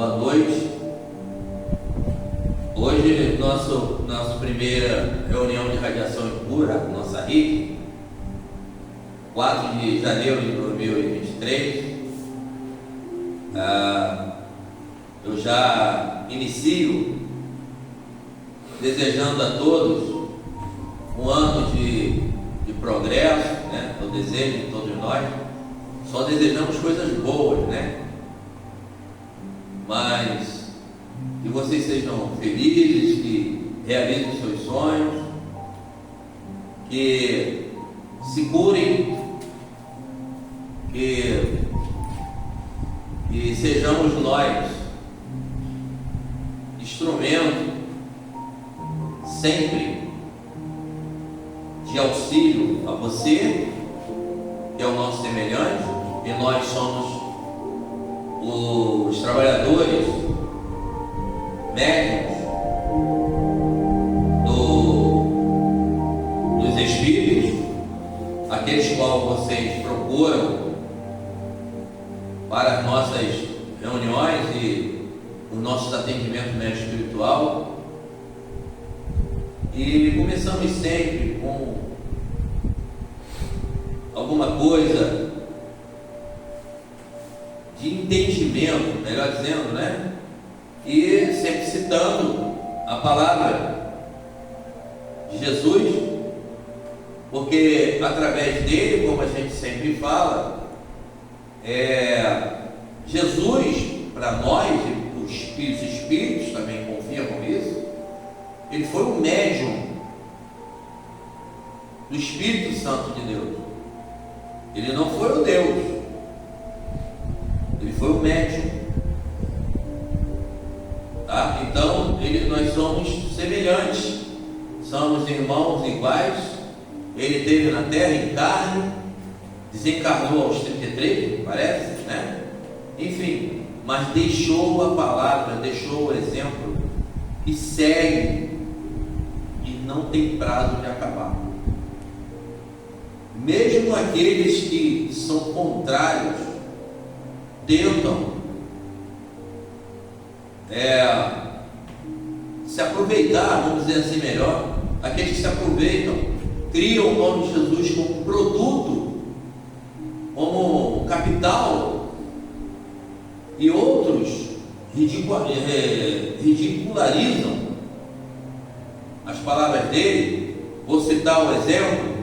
Boa noite. Hoje, nossa primeira reunião de radiação impura, nossa RIC, 4 de janeiro de 2023. Eu já inicio desejando a todos um ano de progresso, né? Eu desejo de todos nós. Só desejamos coisas boas, né? Mas que vocês sejam felizes, que realizem os seus sonhos, que se curem, que sejamos nós instrumento sempre de auxílio a você, que é o nosso semelhante, e nós somos os trabalhadores médios dos espíritos, aqueles quais vocês procuram para as nossas reuniões e os nossos atendimentos médico espiritual. E começamos sempre com alguma coisa de entendimento, melhor dizendo, né? E sempre citando a palavra de Jesus, porque através dele, como a gente sempre fala, Jesus, para nós, os espíritos também confirmam isso, ele foi o médium do Espírito Santo de Deus. Ele não foi o Deus, ele foi o médium, tá? Então nós somos semelhantes, somos irmãos iguais. Ele esteve na terra em carne, desencarnou aos 33, parece, né? Enfim, mas deixou a palavra, deixou o exemplo e segue, e não tem prazo de acabar. Mesmo aqueles que são contrários tentam se aproveitar, vamos dizer assim melhor, aqueles que se aproveitam, criam o nome de Jesus como produto, como capital, e outros ridicularizam as palavras dele. Vou citar um exemplo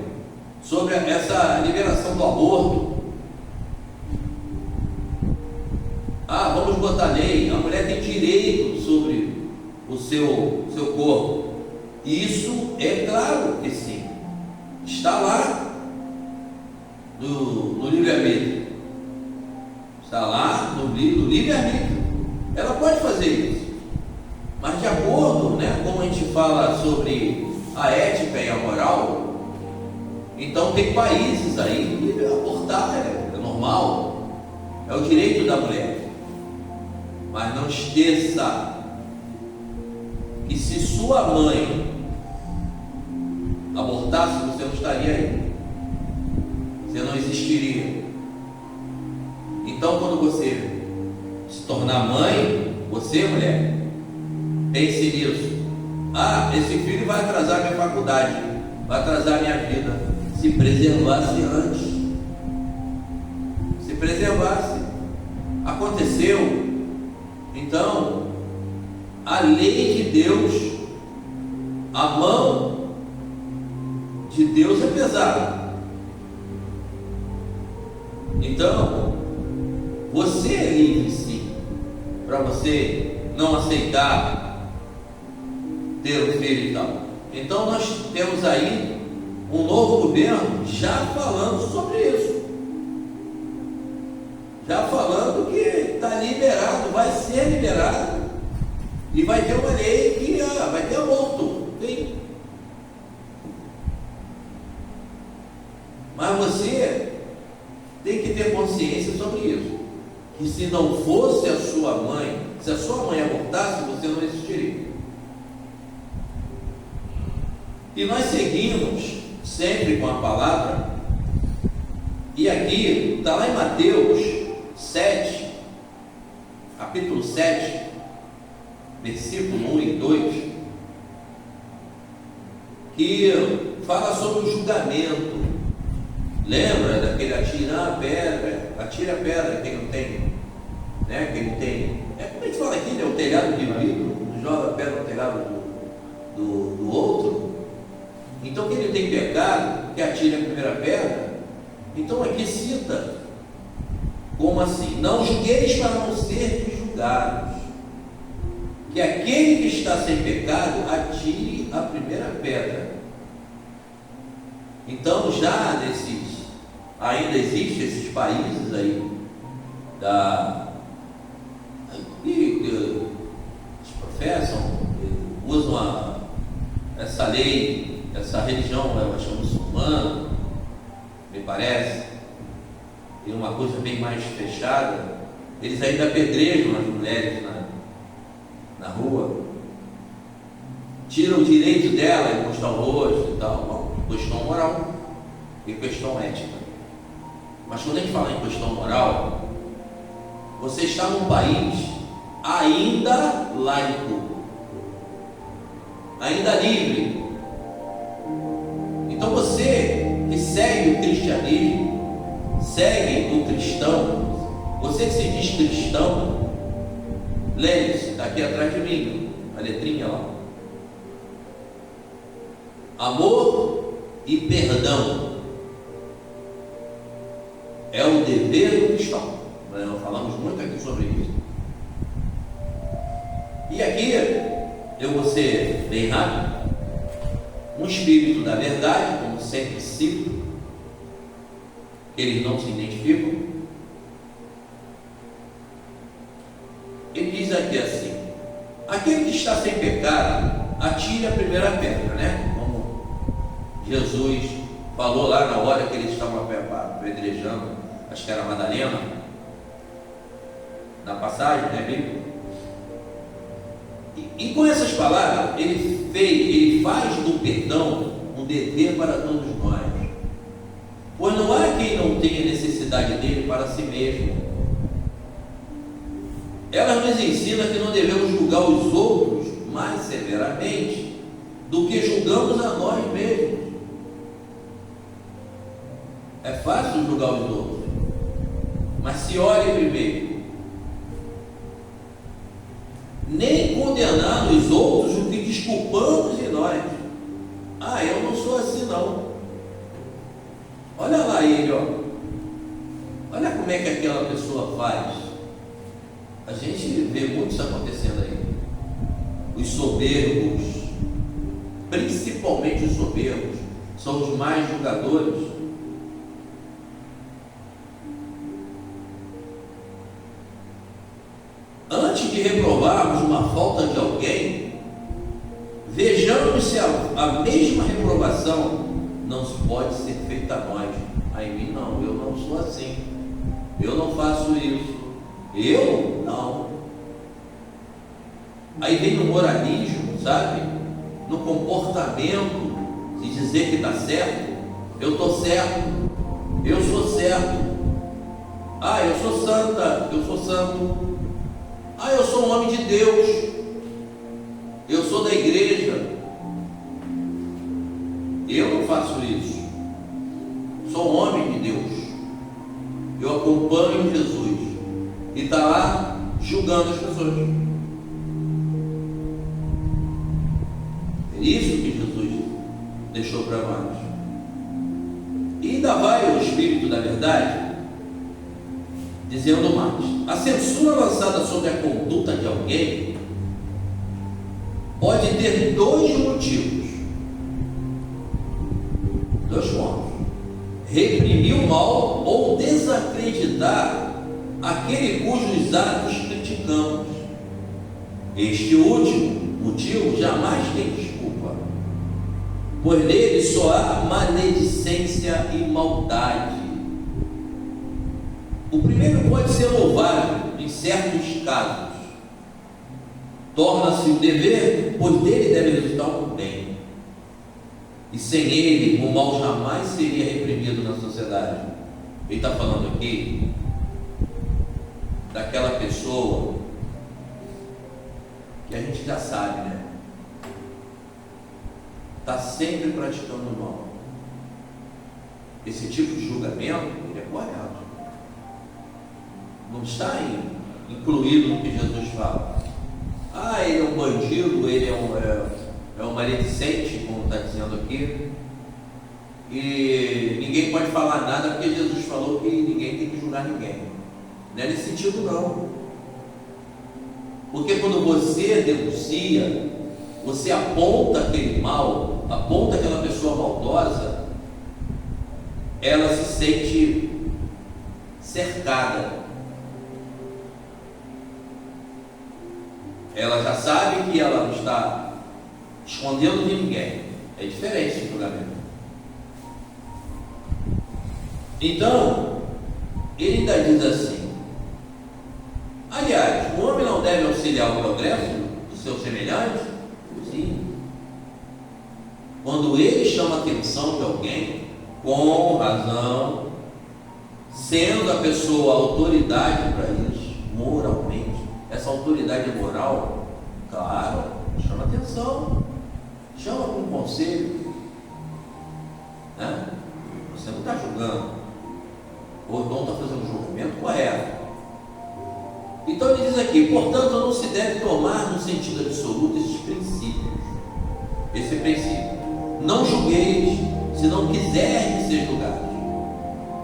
sobre essa liberação do aborto. Vamos botar lei, a mulher tem direito sobre o seu corpo. Isso é claro que sim, está lá no livre-arbítrio, está lá no livre-arbítrio. Ela pode fazer isso, mas de acordo, né, como a gente fala sobre a ética e a moral, então tem países aí que abortar é normal, é o direito da mulher. Mas não esqueça que se sua mãe abortasse, você não estaria aí, você não existiria. Então, quando você se tornar mãe, você, mulher, pense nisso. Esse filho vai atrasar minha faculdade, vai atrasar minha vida. Se preservasse antes, se preservasse. Aconteceu. Então, a lei de Deus, a mão de Deus é pesada. Então, você é livre sim, para você não aceitar ter um filho e tal. Então nós temos aí um novo governo já falando sobre isso, já falando que está liberado, vai ser liberado, e vai ter uma lei que vai ter aborto. Sim. Mas você tem que ter consciência sobre isso, que se não fosse a sua mãe, se a sua mãe abortasse, você não existiria. E nós seguimos sempre com a palavra, e aqui está lá em Mateus 7, a capítulo 7, versículo 1 e 2, que fala sobre o julgamento. Lembra daquele atira a pedra, quem não tem, né? Quem tem, como a gente fala aqui, né? O telhado dividido, joga a pedra no telhado do outro. Então, quem não tem pecado, que atire a primeira pedra. Então, aqui cita, como assim? Não julgueis para não ser julgados, que aquele que está sem pecado atire a primeira pedra. Então, já ainda existem esses países aí que professam, usam essa lei, essa religião, eu acho muçulmana, me parece, e uma coisa bem mais fechada. Eles ainda apedrejam as mulheres na rua, tiram o direito dela de mostrar o rosto e tal. Bom, questão moral e questão ética. Mas quando a gente fala em questão moral, você está num país ainda laico, ainda livre. Então você que segue o cristianismo, segue o cristão, você que se diz cristão, lembre-se, está aqui atrás de mim, a letrinha lá: amor e perdão é o dever do cristão. Nós falamos muito aqui sobre isso. E aqui eu vou ser bem rápido. Um espírito da verdade, como sempre cito, eles não se identificam. Ele diz aqui assim: aquele que está sem pecado, atire a primeira pedra, né? Como Jesus falou lá na hora que eles estavam apedrejando, acho que era Madalena, na passagem, né, Bíblia? E com essas palavras, ele faz do perdão um dever para todos nós, pois não há quem não tenha necessidade dele para si mesmo. Ela nos ensina que não devemos julgar os outros mais severamente do que julgamos a nós mesmos. É fácil julgar os outros, mas se olhe primeiro. Nem condenar os outros o que desculpamos de nós. Eu não sou assim não. Olha lá ele, ó. Olha como é que aquela pessoa faz. A gente vê muito isso acontecendo aí. Os soberbos, principalmente os soberbos, são os mais julgadores. Antes de reprovarmos uma falta de alguém, vejamos se a mesma reprovação não pode ser feita a nós. Em mim não, eu não sou assim, eu não faço isso, eu não. Aí vem no moralismo, sabe? No comportamento de dizer que está certo. Eu estou certo, eu sou certo. Eu sou santa, eu sou santo. Eu sou um homem de Deus, eu sou da igreja. Eu não faço isso. Sou um homem de Deus, eu acompanho Jesus, e está lá julgando as pessoas. É isso que Jesus deixou para nós. E ainda vai o Espírito da verdade dizendo mais: a censura lançada sobre a conduta de alguém pode ter dois motivos, dois pontos: reprimir o mal ou desacreditar aquele cujos atos criticamos. Este último motivo jamais tem desculpa, pois nele só há maledicência e maldade. O primeiro pode ser louvável em certos casos, torna-se um dever, pois dele deve resultar um bem, e sem ele o mal jamais seria reprimido na sociedade. Ele está falando aqui daquela pessoa E a gente já sabe, né? Está sempre praticando o mal. Esse tipo de julgamento, ele é correto. Não está incluído no que Jesus fala. Ah, ele é um bandido, ele é um maledicente, como está dizendo aqui. E ninguém pode falar nada porque Jesus falou que ninguém tem que julgar ninguém. Não é nesse sentido, não. Porque quando você denuncia, você aponta aquele mal, aponta aquela pessoa maldosa, ela se sente cercada. Ela já sabe que ela não está escondendo de ninguém. É diferente esse julgamento. Então, ele ainda diz assim: aliás, o homem não deve auxiliar o progresso do seu semelhante? Sim. Quando ele chama a atenção de alguém, com razão, sendo a pessoa autoridade para isso, moralmente, essa autoridade moral, claro, chama atenção, chama para um conselho, né? Você não está julgando, ou não está fazendo um julgamento correto. Então ele diz aqui: portanto, não se deve tomar no sentido absoluto esses princípios. Esse princípio: não julgueis, se não quiserem ser julgados,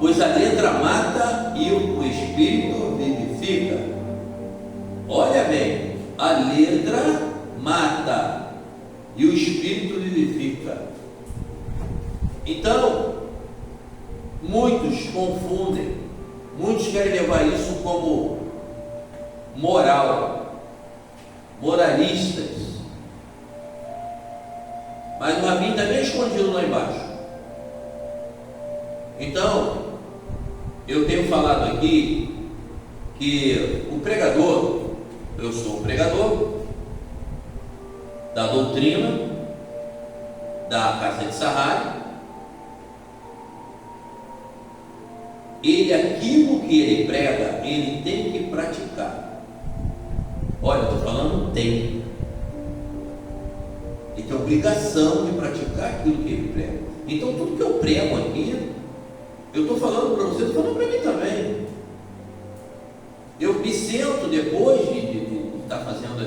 pois a letra mata e o espírito vivifica. Olha bem, a letra mata e o espírito vivifica. Então, muitos confundem, muitos querem levar isso como moral, moralistas, mas o rabino está bem escondido lá embaixo. Então, eu tenho falado aqui que o pregador, eu sou um pregador da doutrina da Casa de Sarrari. Ele, aquilo que ele prega, ele tem que praticar. Olha, eu estou falando tem. Ele tem obrigação de praticar aquilo que ele prega. Então, tudo que eu prego aqui, eu estou falando para você, estou falando para mim também. Eu me sento depois de estar fazendo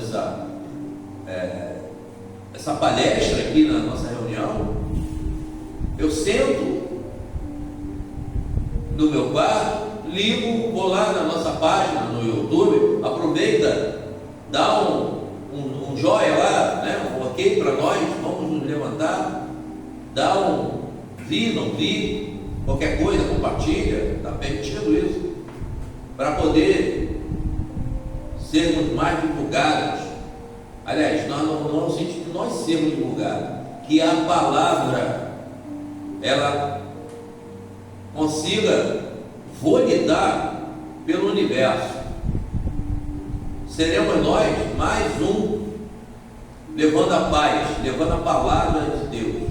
essa palestra aqui na nossa reunião, eu sento no meu quarto, ligo, vou lá na nossa página no YouTube, aproveita, dá um joia lá, né, um ok para nós, vamos nos levantar, dá um vi, não vi, qualquer coisa, compartilha, está permitido isso, para poder sermos mais divulgados. Aliás, não sentido que nós sermos divulgados, que a palavra ela consiga validar pelo universo. Seremos nós mais um levando a paz, levando a palavra de Deus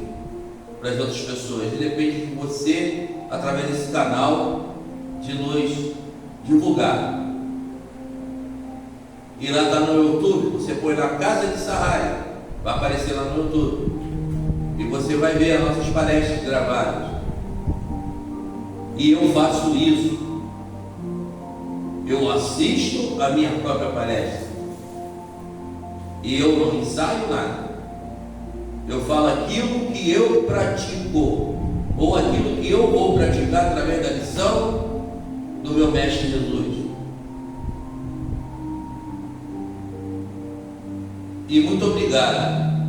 para as outras pessoas. E depende de você, através desse canal, de nos divulgar. E lá está no YouTube, você põe na Casa de Sarrari, vai aparecer lá no YouTube, e você vai ver as nossas palestras gravadas. E eu faço isso, eu assisto a minha própria palestra, e eu não ensaio nada, eu falo aquilo que eu pratico, ou aquilo que eu vou praticar através da lição do meu Mestre Jesus. E muito obrigado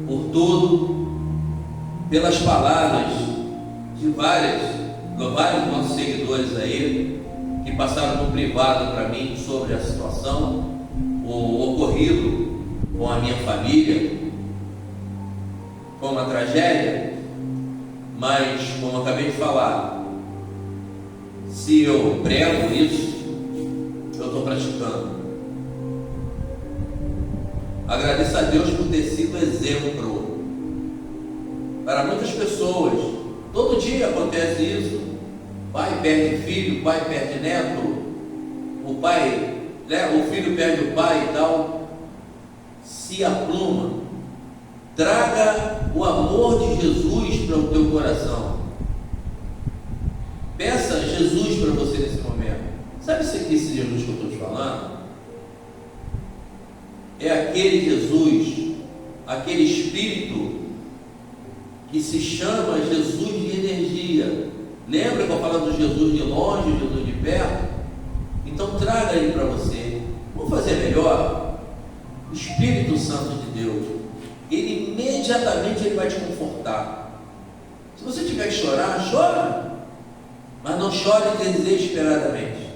por tudo, pelas palavras de vários nossos seguidores aí, que passaram no privado para mim sobre a situação, o ocorrido com a minha família. Foi uma tragédia, mas como eu acabei de falar, se eu prego isso, eu estou praticando. Agradeço a Deus por ter sido exemplo para muitas pessoas. Todo dia acontece isso. Pai perde filho, pai perde neto, o pai, né, o filho perde o pai e tal. se apluma. Traga o amor de Jesus para o teu coração. Peça Jesus para você nesse momento. Sabe esse Jesus que eu estou te falando? É aquele Jesus, aquele Espírito que se chama Jesus de energia. Lembra que eu falo do Jesus de longe, Jesus de perto? Então traga ele para você. Vamos fazer melhor? O Espírito Santo de Deus, ele imediatamente ele vai te confortar. Se você tiver que chorar, chora, mas não chore desesperadamente.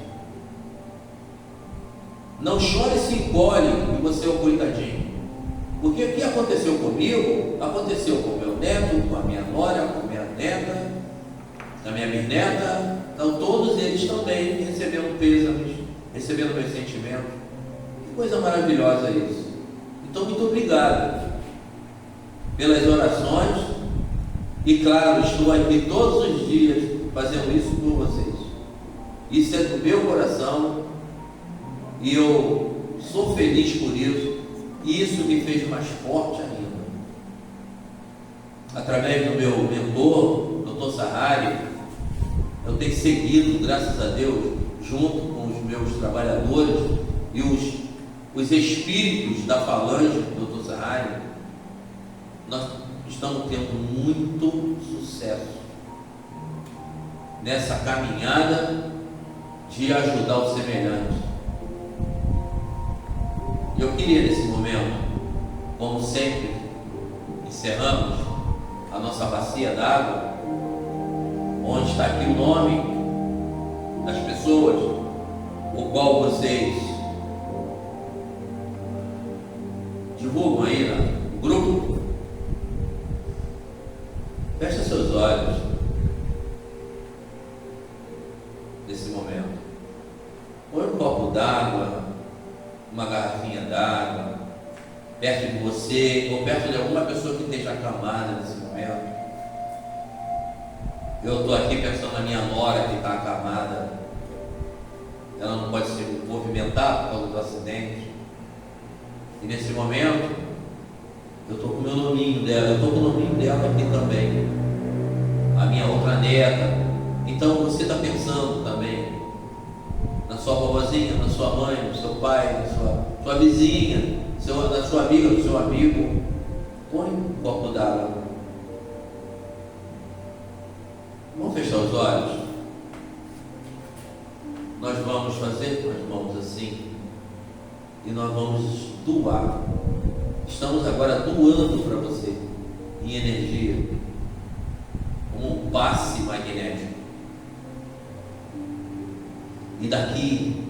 Não chore e se engole que você é o coitadinho. Porque o que aconteceu comigo, aconteceu com o meu neto, com a minha nora, com a minha neta, com a minha bisneta. Então todos eles também recebendo pêsames, recebendo meus sentimentos. Que coisa maravilhosa isso. Então muito obrigado pelas orações. E claro, estou aqui todos os dias fazendo isso por vocês. Isso é do meu coração. E eu sou feliz por isso, e isso me fez mais forte ainda. Através do meu mentor, Dr. Sahari, eu tenho seguido, graças a Deus, junto com os meus trabalhadores e os espíritos da falange do Dr. Sahari, nós estamos tendo muito sucesso nessa caminhada de ajudar o semelhante. Eu queria nesse momento, como sempre, encerramos a nossa bacia d'água, onde está aqui o nome das pessoas, o qual vocês divulgam aí no grupo. Feche seus olhos nesse momento. Põe um copo d'água, uma garrafinha d'água, perto de você, ou perto de alguma pessoa que esteja acamada nesse momento. Eu estou aqui pensando na minha nora que está acamada. Ela não pode se movimentar por causa do acidente. E nesse momento, eu estou com o meu nominho dela, eu estou com o nominho dela aqui também. A minha outra neta. Então você está pensando também na sua vovozinha, na sua mãe, no seu pai, na sua vizinha, na sua amiga, no seu amigo. Põe um copo d'água. Vamos fechar os olhos. Nós vamos fazer com as mãos assim e nós vamos doar. Estamos agora doando para você em energia, como um passe magnético. E daqui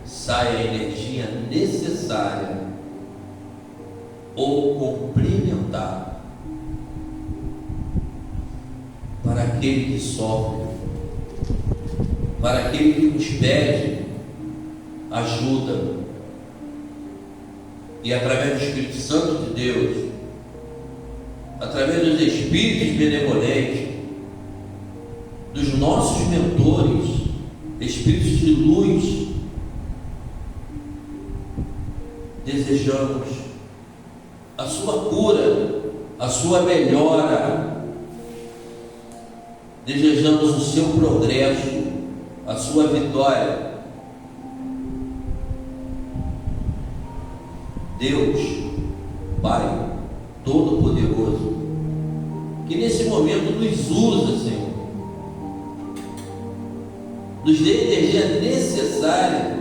sai a energia necessária ou complementar para aquele que sofre, para aquele que nos pede ajuda. E através do Espírito Santo de Deus, através dos Espíritos benevolentes, dos nossos mentores, Espíritos de luz, desejamos a sua cura, a sua melhora, desejamos o seu progresso, a sua vitória. Deus, Pai Todo-Poderoso, que nesse momento nos usa, Senhor, nos dê a energia necessária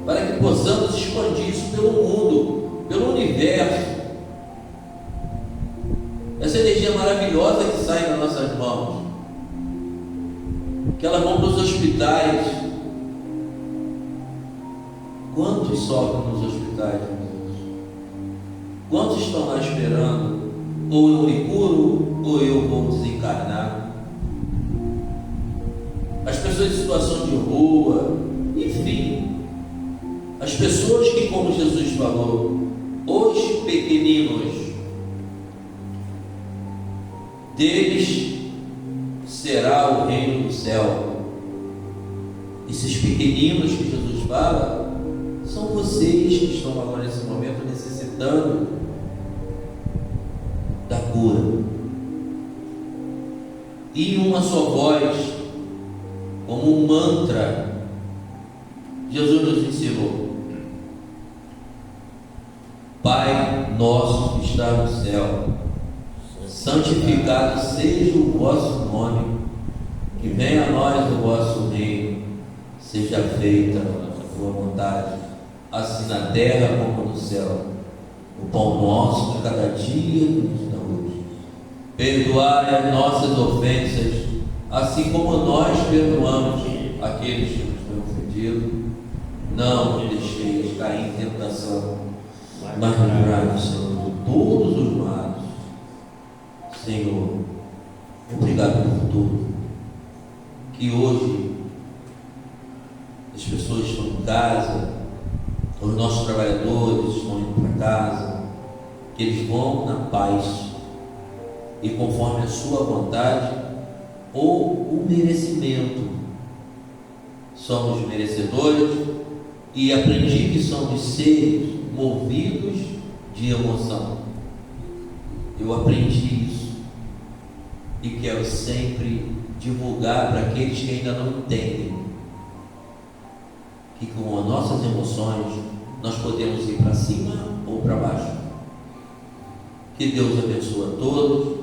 para que possamos expandir isso pelo mundo, pelo universo. Essa energia maravilhosa que sai das nossas mãos, que elas vão para os hospitais. Quantos sofrem nos hospitais, meu Deus? Quantos estão lá esperando? Ou eu me curo, ou eu vou desencarnar. As pessoas em situação de rua, enfim, as pessoas que, como Jesus falou, os pequeninos, deles será o reino do céu. Esses pequeninos que Jesus fala são vocês que estão agora nesse momento necessitando da cura. E uma só voz, como um mantra, Jesus nos ensinou: Pai nosso que está no céu, santificado seja o vosso nome, que venha a nós o vosso reino, seja feita a tua vontade, assim na terra como no céu. O pão nosso de cada dia nos dá hoje. Perdoai as nossas ofensas, assim como nós perdoamos aqueles que nos têm ofendido. Não nos deixeis cair em tentação, mas livrai-nos, Senhor, de todos os males. Senhor, obrigado por tudo. Que hoje as pessoas estão em casa, os nossos trabalhadores estão indo para casa, que eles vão na paz e conforme a sua vontade ou o merecimento. Somos merecedores e aprendi que somos seres movidos de emoção. Eu aprendi isso e quero sempre divulgar para aqueles que ainda não entendem que com as nossas emoções nós podemos ir para cima ou para baixo. Que Deus abençoe a todos,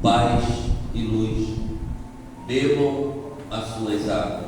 paz e luz. Bebam as suas águas.